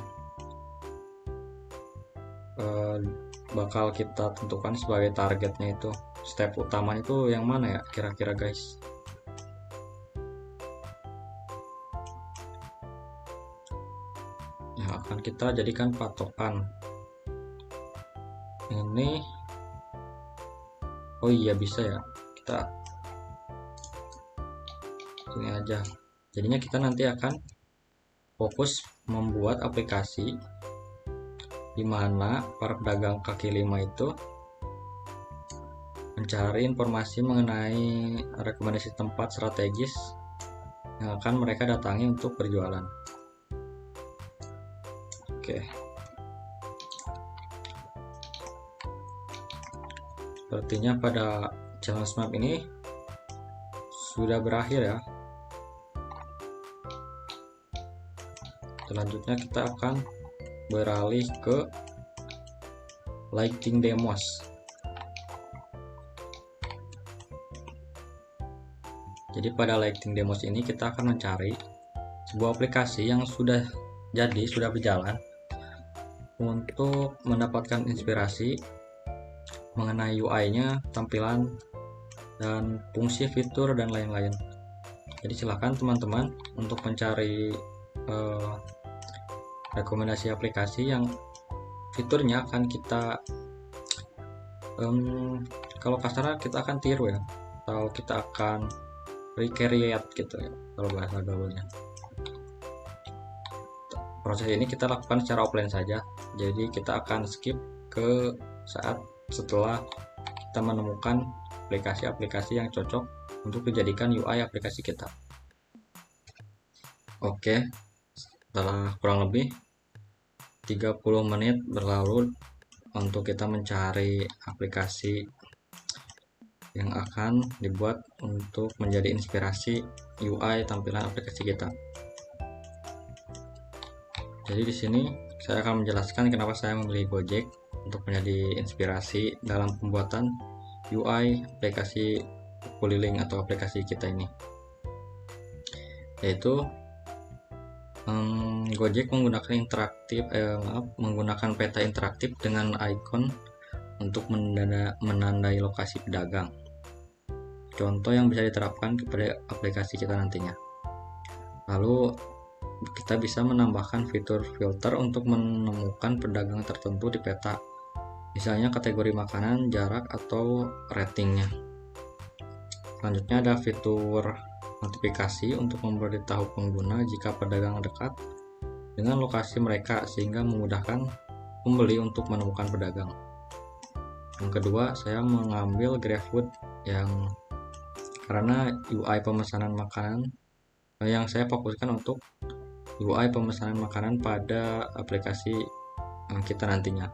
bakal kita tentukan sebagai targetnya. Itu step utama itu yang mana ya kira-kira guys? Yang akan kita jadikan patokan ini. Oh iya, bisa ya, kita ini aja. Jadinya kita nanti akan fokus membuat aplikasi di mana para pedagang kaki lima itu mencari informasi mengenai rekomendasi tempat strategis yang akan mereka datangi untuk berjualan. Oke. Sepertinya pada challenge map ini sudah berakhir ya. Selanjutnya kita akan beralih ke lighting demos. Jadi pada lighting demos ini kita akan mencari sebuah aplikasi yang sudah berjalan untuk mendapatkan inspirasi mengenai UI-nya, tampilan, dan fungsi fitur dan lain-lain. Jadi silakan teman-teman untuk mencari rekomendasi aplikasi yang fiturnya akan kita kalau kasarnya kita akan tiru ya, atau kita akan recreate gitu ya kalau bahasa gaulnya. Proses ini kita lakukan secara offline saja, jadi kita akan skip ke saat setelah kita menemukan aplikasi-aplikasi yang cocok untuk dijadikan UI aplikasi kita. Oke, setelah kurang lebih 30 menit berlalu untuk kita mencari aplikasi yang akan dibuat untuk menjadi inspirasi UI tampilan aplikasi kita. Jadi di sini saya akan menjelaskan kenapa saya memilih Gojek untuk menjadi inspirasi dalam pembuatan UI aplikasi Wuliling atau aplikasi kita ini. Yaitu Gojek menggunakan menggunakan peta interaktif dengan icon untuk menandai lokasi pedagang. Contoh yang bisa diterapkan kepada aplikasi kita nantinya. Lalu kita bisa menambahkan fitur filter untuk menemukan pedagang tertentu di peta, misalnya kategori makanan, jarak, atau ratingnya. Selanjutnya ada fitur notifikasi untuk memberitahu pengguna jika pedagang dekat dengan lokasi mereka, sehingga memudahkan pembeli untuk menemukan pedagang. Yang kedua, saya mengambil GrabFood karena UI pemesanan makanan yang saya fokuskan untuk UI pemesanan makanan pada aplikasi kita nantinya.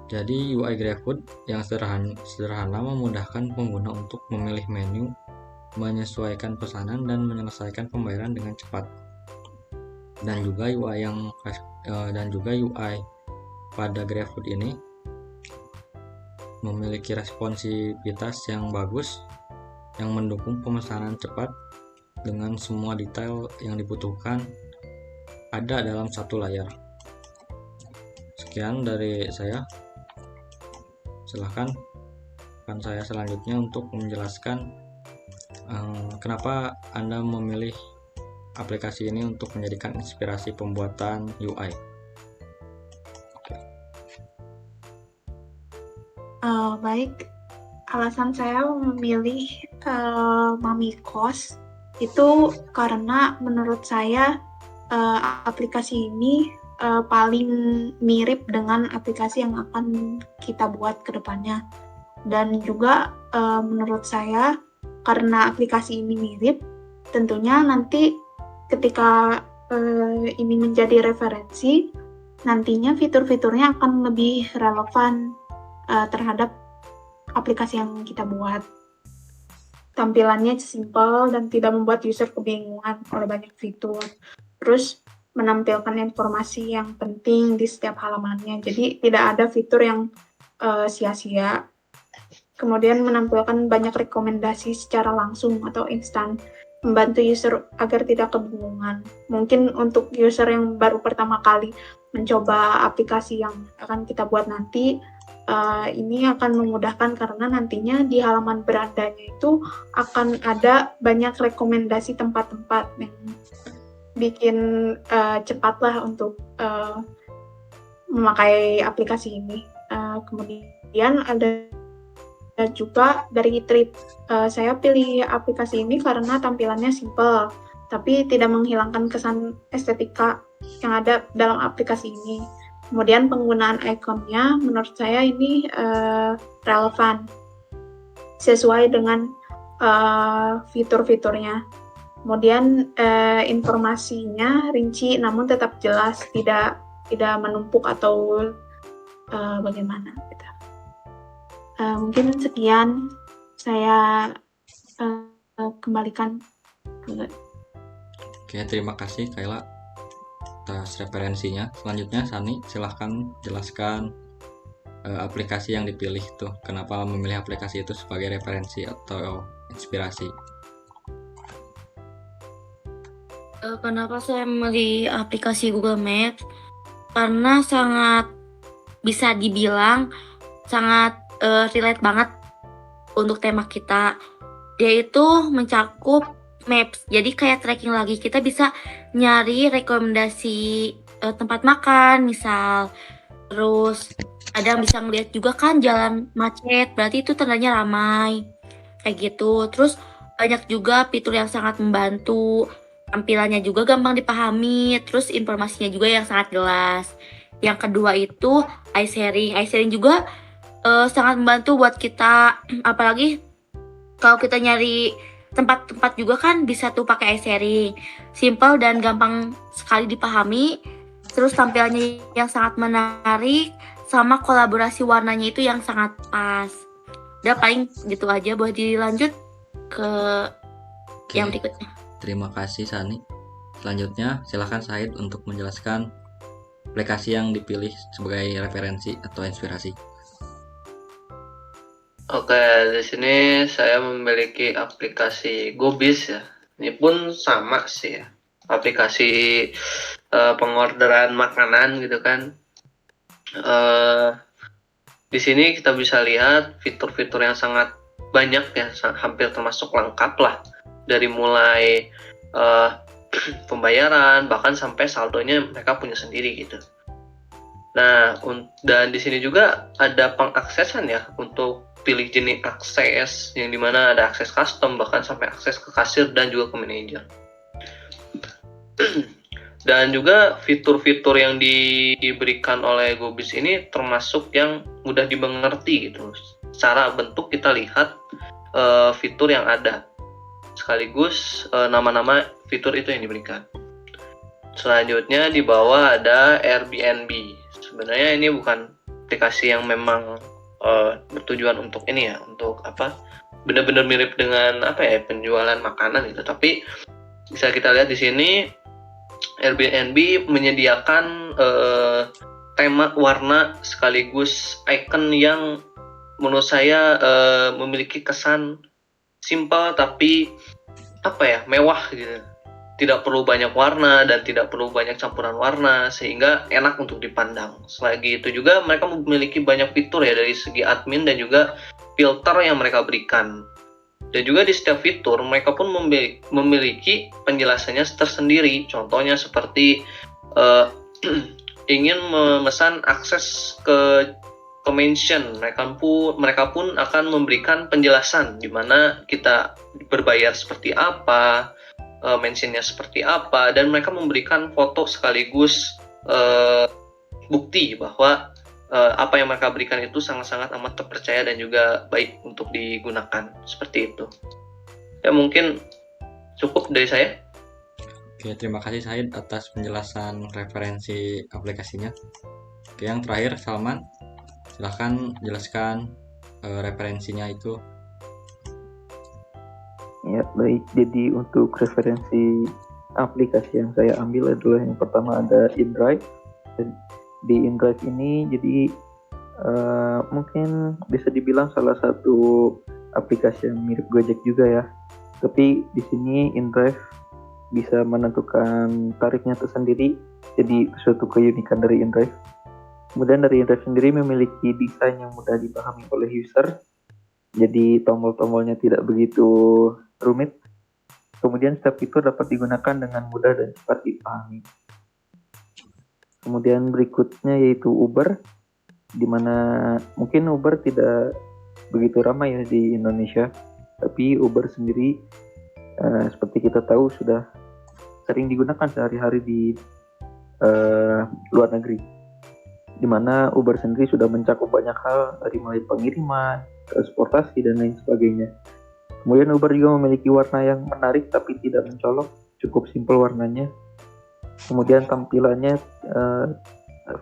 Jadi UI GrabFood yang sederhana memudahkan pengguna untuk memilih menu, menyesuaikan pesanan, dan menyelesaikan pembayaran dengan cepat. Dan juga UI pada GrabFood ini memiliki responsivitas yang bagus yang mendukung pemesanan cepat dengan semua detail yang dibutuhkan ada dalam satu layar. Sekian dari saya. Silahkan saya selanjutnya untuk menjelaskan kenapa Anda memilih aplikasi ini untuk menjadikan inspirasi pembuatan UI. Baik, alasan saya memilih Mamikos itu karena menurut saya aplikasi ini paling mirip dengan aplikasi yang akan kita buat ke depannya. Dan juga menurut saya karena aplikasi ini mirip, tentunya nanti ketika ini menjadi referensi, nantinya fitur-fiturnya akan lebih relevan terhadap aplikasi yang kita buat. Tampilannya simple dan tidak membuat user kebingungan oleh banyak fitur. Terus menampilkan informasi yang penting di setiap halamannya. Jadi tidak ada fitur yang sia-sia. Kemudian menampilkan banyak rekomendasi secara langsung atau instan, membantu user agar tidak kebingungan. Mungkin untuk user yang baru pertama kali mencoba aplikasi yang akan kita buat nanti, ini akan memudahkan karena nantinya di halaman berandanya itu akan ada banyak rekomendasi tempat-tempat yang bikin cepatlah untuk memakai aplikasi ini. Kemudian ada juga dari Trip. Saya pilih aplikasi ini karena tampilannya simple, tapi tidak menghilangkan kesan estetika yang ada dalam aplikasi ini. Kemudian penggunaan ikonnya menurut saya ini relevan, sesuai dengan fitur-fiturnya. Kemudian informasinya rinci namun tetap jelas, tidak menumpuk atau bagaimana gitu. Mungkin sekian, saya kembalikan ke... Oke, terima kasih Kayla atas referensinya. Selanjutnya Sani, silahkan jelaskan aplikasi yang dipilih tuh. Kenapa memilih aplikasi itu sebagai referensi atau inspirasi? Kenapa saya memilih aplikasi Google Maps? Karena sangat bisa dibilang sangat relate banget untuk tema kita. Dia itu mencakup maps, jadi kayak tracking lagi. Kita bisa nyari rekomendasi tempat makan misal, terus ada yang bisa ngeliat juga kan jalan macet, berarti itu tandanya ramai kayak gitu. Terus banyak juga fitur yang sangat membantu, tampilannya juga gampang dipahami, terus informasinya juga yang sangat jelas. Yang kedua itu iSharing juga sangat membantu buat kita, apalagi kalau kita nyari tempat-tempat juga kan bisa tuh pakai iSharing. Simple dan gampang sekali dipahami, terus tampilannya yang sangat menarik, sama kolaborasi warnanya itu yang sangat pas. Udah paling gitu aja, buat dilanjut ke yang berikutnya. Terima kasih Sani. Selanjutnya silahkan Syahid untuk menjelaskan aplikasi yang dipilih sebagai referensi atau inspirasi. Oke, di sini saya memiliki aplikasi Gobis ya. Ini pun sama sih ya. Aplikasi pengorderan makanan gitu kan. Di sini kita bisa lihat fitur-fitur yang sangat banyak ya, hampir termasuk lengkap lah. Dari mulai pembayaran bahkan sampai saldonya mereka punya sendiri gitu. Nah, dan di sini juga ada pengaksesan ya untuk pilih jenis akses, yang dimana ada akses custom bahkan sampai akses ke kasir dan juga ke manajer. Dan juga fitur-fitur yang diberikan oleh Gobis ini termasuk yang mudah dimengerti gitu. Secara bentuk kita lihat fitur yang ada, sekaligus nama-nama fitur itu yang diberikan. Selanjutnya di bawah ada Airbnb. Sebenarnya ini bukan aplikasi yang memang bertujuan untuk ini ya, untuk benar-benar mirip dengan penjualan makanan gitu. Tapi bisa kita lihat di sini Airbnb menyediakan tema warna sekaligus icon yang menurut saya memiliki kesan simple tapi mewah gitu. Tidak perlu banyak warna dan tidak perlu banyak campuran warna, sehingga enak untuk dipandang. Selain itu juga mereka memiliki banyak fitur ya dari segi admin dan juga filter yang mereka berikan. Dan juga di setiap fitur mereka pun memiliki penjelasannya tersendiri. Contohnya seperti ingin memesan akses ke mention, mereka pun akan memberikan penjelasan di mana kita berbayar seperti apa, mentionnya seperti apa, dan mereka memberikan foto sekaligus bukti bahwa apa yang mereka berikan itu sangat-sangat amat terpercaya dan juga baik untuk digunakan, seperti itu. Ya mungkin cukup dari saya. Oke, terima kasih Said atas penjelasan referensi aplikasinya. Oke, yang terakhir Salman, silahkan jelaskan referensinya itu. Ya, baik. Jadi untuk referensi aplikasi yang saya ambil adalah yang pertama ada InDrive. Dan di InDrive ini jadi mungkin bisa dibilang salah satu aplikasi yang mirip Gojek juga ya. Tapi di sini InDrive bisa menentukan tarifnya tersendiri. Jadi suatu keunikan dari InDrive. Kemudian dari InDrive sendiri memiliki desain yang mudah dipahami oleh user. Jadi tombol-tombolnya tidak begitu rumit. Kemudian setiap fitur dapat digunakan dengan mudah dan cepat dipahami. Kemudian berikutnya yaitu Uber, di mana mungkin Uber tidak begitu ramai ya di Indonesia, tapi Uber sendiri seperti kita tahu sudah sering digunakan sehari-hari di luar negeri, di mana Uber sendiri sudah mencakup banyak hal dari mulai pengiriman, transportasi dan lain sebagainya. Kemudian Uber juga memiliki warna yang menarik tapi tidak mencolok, cukup simpel warnanya. Kemudian tampilannya,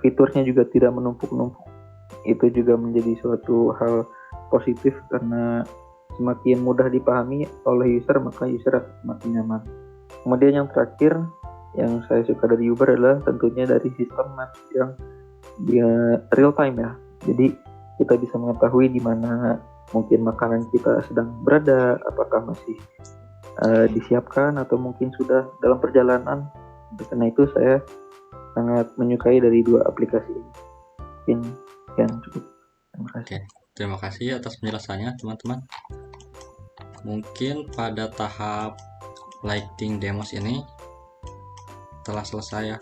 fiturnya juga tidak menumpuk-numpuk. Itu juga menjadi suatu hal positif karena semakin mudah dipahami oleh user maka user akan semakin nyaman. Kemudian yang terakhir yang saya suka dari Uber adalah tentunya dari sistem maps yang real time ya. Jadi kita bisa mengetahui di mana mungkin makanan kita sedang berada, apakah masih disiapkan atau mungkin sudah dalam perjalanan. Karena itu saya sangat menyukai dari dua aplikasi ini. Mungkin yang cukup. Terima kasih. Oke, terima kasih atas penjelasannya teman-teman. Mungkin pada tahap lighting demos ini telah selesai ya.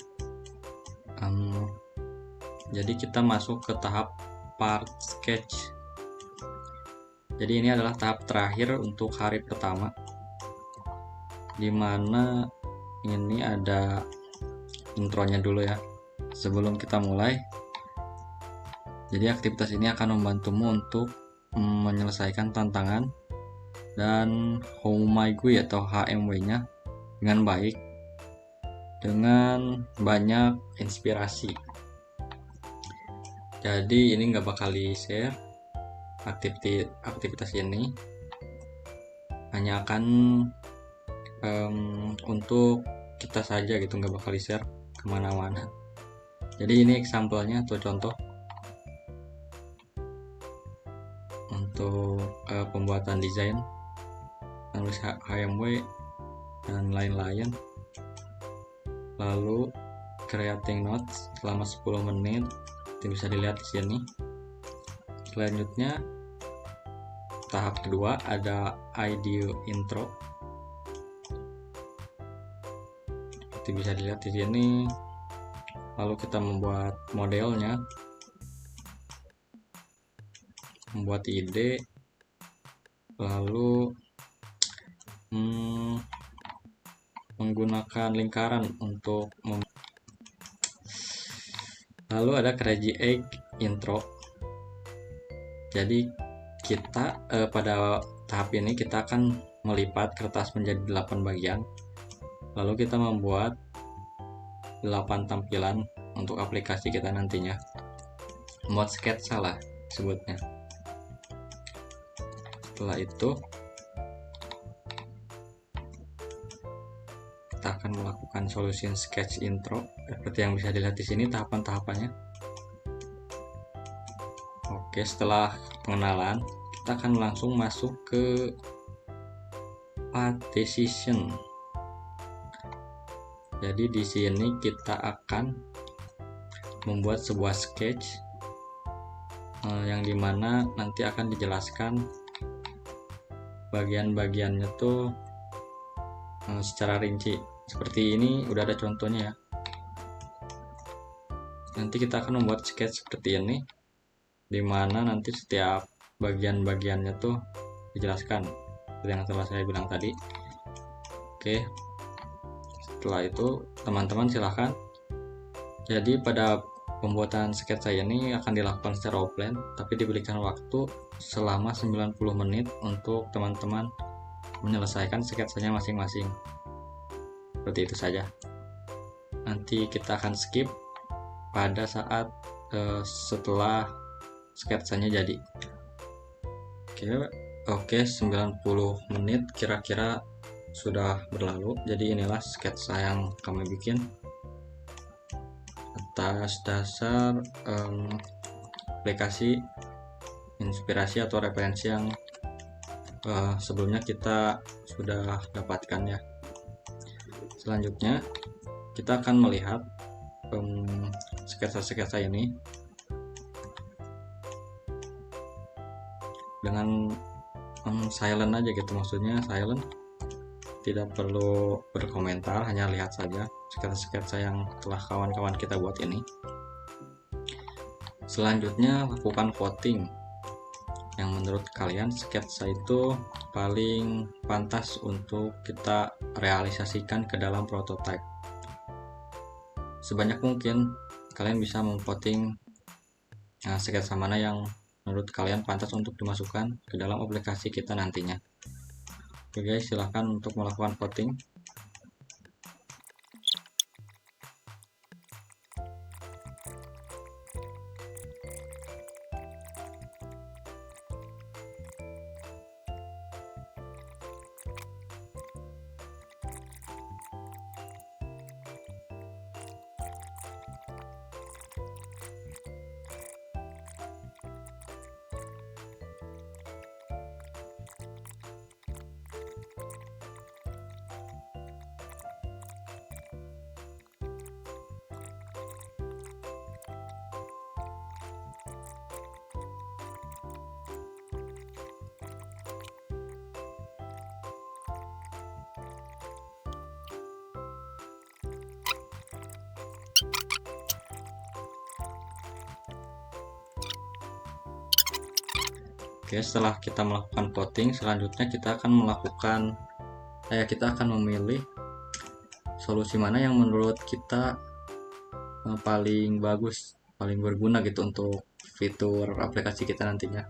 Jadi kita masuk ke tahap part sketch. Jadi ini adalah tahap terakhir untuk hari pertama, dimana ini ada intronya dulu ya sebelum kita mulai. Jadi aktivitas ini akan membantumu untuk menyelesaikan tantangan dan HOMAI atau HMW-nya dengan baik, dengan banyak inspirasi. Jadi ini nggak bakal di-share aktivitas ini, hanya akan untuk kita saja gitu, nggak bakal di-share kemana-mana. Jadi ini example-nya atau contoh untuk pembuatan desain, nulis HMW dan lain-lain. Lalu creating notes selama 10 menit, itu bisa dilihat di sini. Selanjutnya tahap kedua ada idea intro, itu bisa dilihat di sini. Lalu kita membuat modelnya, membuat ide, lalu menggunakan lingkaran untuk lalu ada crazy egg intro. Jadi kita pada tahap ini kita akan melipat kertas menjadi 8 bagian, lalu kita membuat 8 tampilan untuk aplikasi kita nantinya, membuat sketsa lah sebutnya. Setelah itu kita akan melakukan solution sketch intro seperti yang bisa dilihat di sini tahapan-tahapannya. Oke, setelah pengenalan kita akan langsung masuk ke path decision. Jadi di sini kita akan membuat sebuah sketch yang dimana nanti akan dijelaskan bagian-bagiannya tuh secara rinci. Seperti ini udah ada contohnya ya. Nanti kita akan membuat sketch seperti ini, dimana nanti setiap bagian-bagiannya tuh dijelaskan seperti yang telah saya bilang tadi. Oke, setelah itu teman-teman silahkan. Jadi pada pembuatan sketsa ini akan dilakukan secara offline, tapi diberikan waktu selama 90 menit untuk teman-teman menyelesaikan sketsanya masing-masing. Seperti itu saja. Nanti kita akan skip pada saat setelah sketsanya jadi. Oke, 90 menit kira-kira sudah berlalu. Jadi inilah sketsa yang kami bikin atas dasar aplikasi inspirasi atau referensi yang sebelumnya kita sudah dapatkan ya. Selanjutnya kita akan melihat sketsa-sketsa ini dengan silent aja gitu, maksudnya silent, tidak perlu berkomentar, hanya lihat saja sketsa-sketsa yang telah kawan-kawan kita buat ini. Selanjutnya lakukan voting yang menurut kalian sketsa itu paling pantas untuk kita realisasikan ke dalam prototype. Sebanyak mungkin kalian bisa memvoting sketsa mana yang menurut kalian pantas untuk dimasukkan ke dalam aplikasi kita nantinya. Oke guys, silahkan untuk melakukan voting. Oke, setelah kita melakukan voting, selanjutnya kita akan memilih solusi mana yang menurut kita paling bagus, paling berguna gitu untuk fitur aplikasi kita nantinya.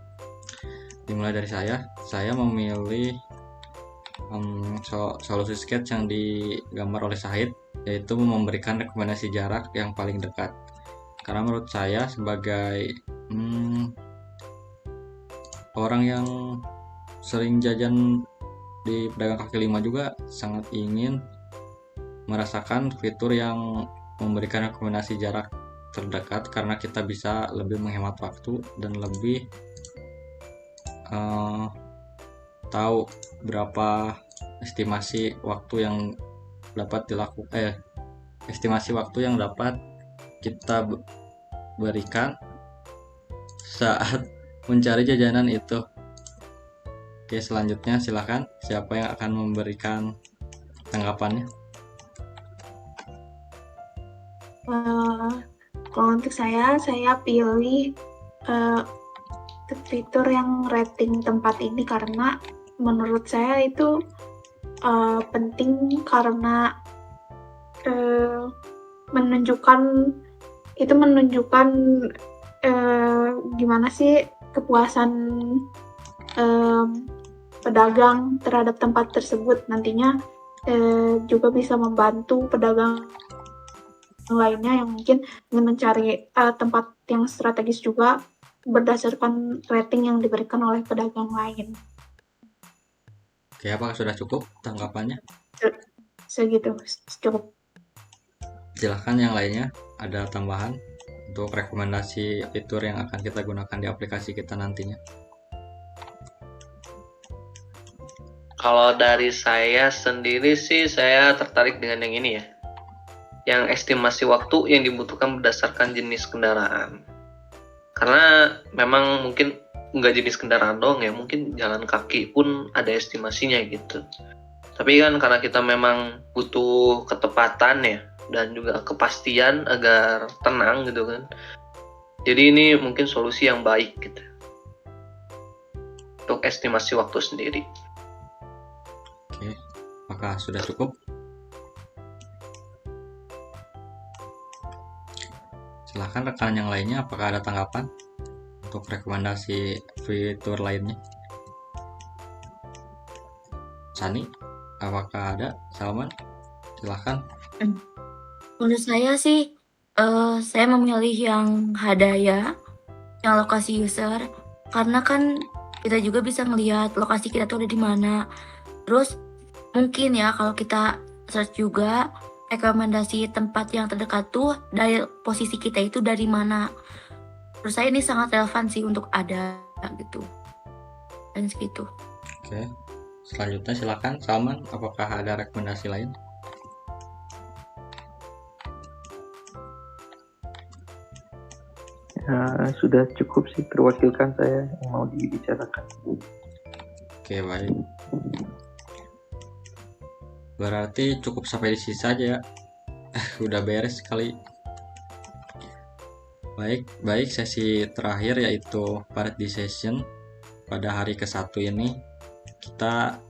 Dimulai dari saya memilih solusi sketch yang digambar oleh Syahid, yaitu memberikan rekomendasi jarak yang paling dekat. Karena menurut saya sebagai orang yang sering jajan di pedagang kaki lima juga sangat ingin merasakan fitur yang memberikan rekomendasi jarak terdekat, karena kita bisa lebih menghemat waktu dan lebih tahu berapa estimasi waktu yang dapat kita berikan saat mencari jajanan itu. Oke, selanjutnya silahkan siapa yang akan memberikan tanggapannya. Kalau untuk saya pilih fitur yang rating tempat ini karena menurut saya itu penting, karena menunjukkan gimana sih kepuasan pedagang terhadap tempat tersebut. Nantinya juga bisa membantu pedagang lainnya yang mungkin ingin mencari tempat yang strategis juga berdasarkan rating yang diberikan oleh pedagang lain. Oke, apakah sudah cukup tanggapannya? Segitu, cukup. Silahkan yang lainnya, ada tambahan untuk rekomendasi fitur yang akan kita gunakan di aplikasi kita nantinya. Kalau dari saya sendiri sih, saya tertarik dengan yang ini ya, yang estimasi waktu yang dibutuhkan berdasarkan jenis kendaraan. Karena memang mungkin nggak jenis kendaraan doang ya, mungkin jalan kaki pun ada estimasinya gitu. Tapi kan karena kita memang butuh ketepatan ya, dan juga kepastian agar tenang gitu kan. Jadi ini mungkin solusi yang baik gitu untuk estimasi waktu sendiri. Oke, apakah sudah cukup? Silahkan rekan yang lainnya, apakah ada tanggapan untuk rekomendasi fitur lainnya? Sani, apakah ada? Salman? Silahkan. Menurut saya sih, saya memilih yang hadaya, yang lokasi user, karena kan kita juga bisa melihat lokasi kita tuh ada di mana. Terus mungkin ya kalau kita search juga rekomendasi tempat yang terdekat tuh dari posisi kita itu dari mana. Menurut saya ini sangat relevan sih untuk ada gitu. Dan segitu. Oke. Selanjutnya silakan Salman, apakah ada rekomendasi lain? Sudah cukup sih terwakilkan saya yang mau dibicarakan. Oke, baik. Berarti cukup sampai di sini saja. Udah beres kali. Baik, sesi terakhir yaitu part decision pada hari ke-1 ini kita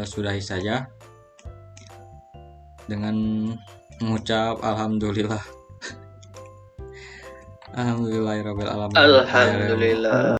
sudahi saja dengan mengucap alhamdulillah. Alhamdulillahirabbil alamin. Alhamdulillah.